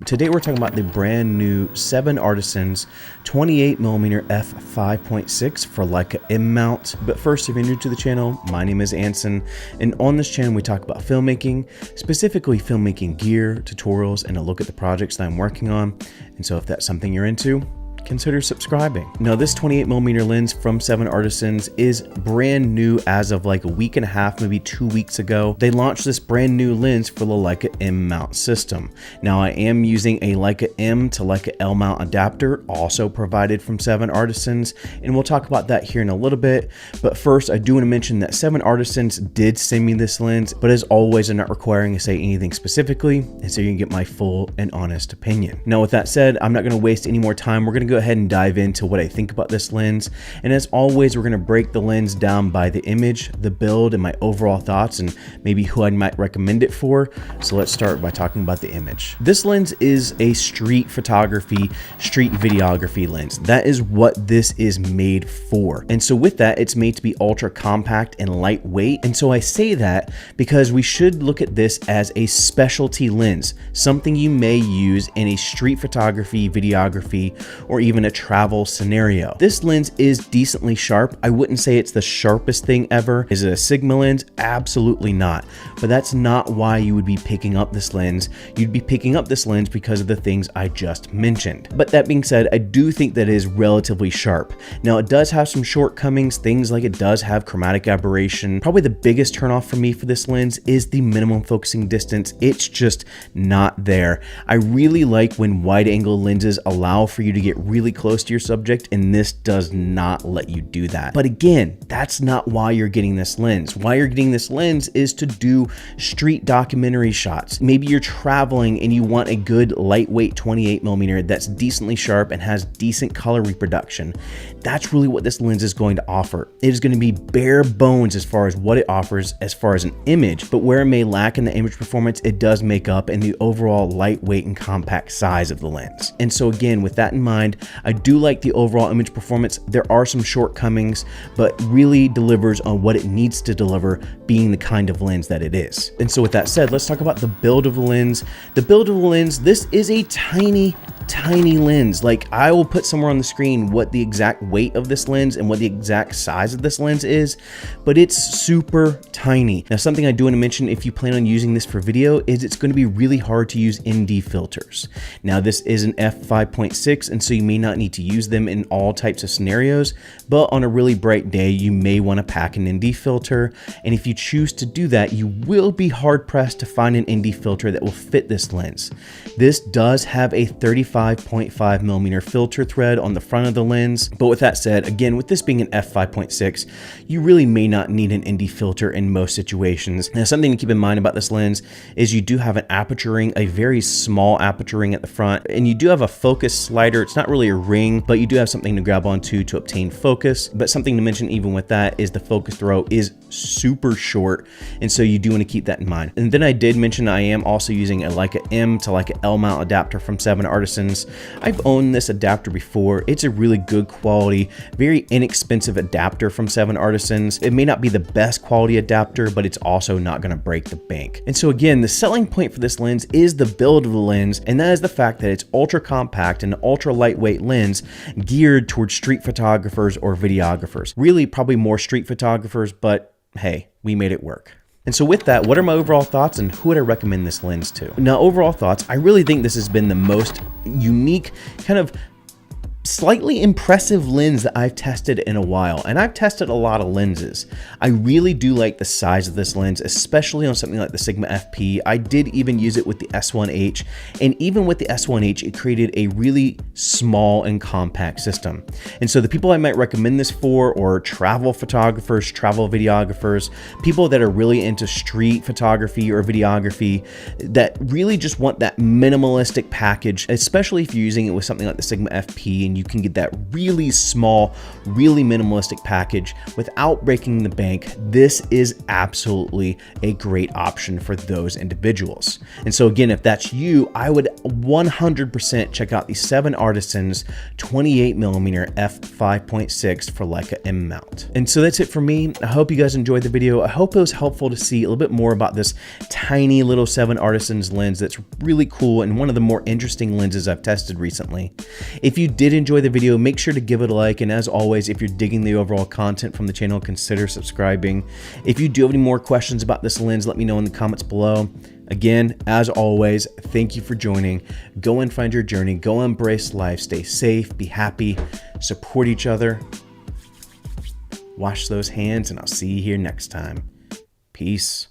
Today we're talking about the brand new 7Artisans 28mm f5.6 for Leica M mount. But first, if you're new to the channel, my name is Anson, and on this channel we talk about filmmaking, specifically filmmaking gear, tutorials, and a look at the projects that I'm working on. And so if that's something you're into, consider subscribing. Now, this 28mm lens from 7Artisans is brand new as of like a week and a half, maybe 2 weeks ago. They launched this brand new lens for the Leica M mount system. Now, I am using a Leica M to Leica L mount adapter, also provided from 7Artisans, and we'll talk about that here in a little bit. But first, I do want to mention that 7Artisans did send me this lens, but as always, I'm not requiring to say anything specifically, and so you can get my full and honest opinion. Now, with that said, I'm not going to waste any more time. We're going to go ahead and dive into what I think about this lens, and as always, we're going to break the lens down by the image, the build, and my overall thoughts, and maybe who I might recommend it for. So let's start by talking about the image. This lens is a street photography, street videography lens. That is what this is made for, and so with that, it's made to be ultra compact and lightweight. And so I say that because we should look at this as a specialty lens, something you may use in a street photography, videography, or even a travel scenario. This lens is decently sharp. I wouldn't say it's the sharpest thing ever. Is it a Sigma lens? Absolutely not. But that's not why you would be picking up this lens. You'd be picking up this lens because of the things I just mentioned. But that being said, I do think that it is relatively sharp. Now, it does have some shortcomings, things like it does have chromatic aberration. Probably the biggest turnoff for me for this lens is the minimum focusing distance. It's just not there. I really like when wide angle lenses allow for you to get really close to your subject, and this does not let you do that. But again, that's not why you're getting this lens. Why you're getting this lens is to do street documentary shots. Maybe you're traveling and you want a good lightweight 28mm that's decently sharp and has decent color reproduction. That's really what this lens is going to offer. It is going to be bare bones as far as what it offers as far as an image, but where it may lack in the image performance, it does make up in the overall lightweight and compact size of the lens. And so again, with that in mind, I do like the overall image performance. There are some shortcomings, but really delivers on what it needs to deliver, being the kind of lens that it is. And so with that said, let's talk about the build of the lens. The build of the lens, this is a tiny lens. Like, I will put somewhere on the screen what the exact weight of this lens and what the exact size of this lens is, but it's super tiny. Now, something I do want to mention, if you plan on using this for video, is it's going to be really hard to use ND filters. Now, this is an f5.6, and so you may not need to use them in all types of scenarios, but on a really bright day, you may want to pack an ND filter. And if you choose to do that, you will be hard pressed to find an ND filter that will fit this lens. This does have a 35.5mm filter thread on the front of the lens. But with that said, again, with this being an f5.6, you really may not need an ND filter in most situations. Now, something to keep in mind about this lens is you do have an aperture ring, a very small aperture ring at the front, and you do have a focus slider. It's not really a ring, but you do have something to grab onto to obtain focus. But something to mention even with that is the focus throw is super short, and so you do want to keep that in mind. And then I did mention I am also using a Leica M to Leica L mount adapter from 7Artisans. I've owned this adapter before. It's a really good quality, very inexpensive adapter from 7Artisans. It may not be the best quality adapter, but it's also not going to break the bank. And so again, the selling point for this lens is the build of the lens, and that is the fact that it's ultra compact and ultra lightweight lens geared towards street photographers or videographers. Really, probably more street photographers, but hey, we made it work. And so with that, what are my overall thoughts and who would I recommend this lens to? Now, overall thoughts, I really think this has been the most unique, kind of slightly impressive lens that I've tested in a while, and I've tested a lot of lenses. I really do like the size of this lens, especially on something like the Sigma FP. I did even use it with the S1H, and even with the S1H, it created a really small and compact system. And so the people I might recommend this for, or travel photographers, travel videographers, people that are really into street photography or videography, that really just want that minimalistic package, especially if you're using it with something like the Sigma FP and and you can get that really small, really minimalistic package without breaking the bank, this is absolutely a great option for those individuals. And so again, if that's you, I would 100% check out the 7Artisans 28mm f5.6 for Leica M mount. And so that's it for me. I hope you guys enjoyed the video. I hope it was helpful to see a little bit more about this tiny little 7Artisans lens that's really cool and one of the more interesting lenses I've tested recently. If you did enjoy the video, make sure to give it a like, and as always, if you're digging the overall content from the channel, consider subscribing. If you do have any more questions about this lens, let me know in the comments below. Again, as always, thank you for joining. Go and find your journey, go embrace life, stay safe, be happy, support each other, wash those hands, and I'll see you here next time. Peace.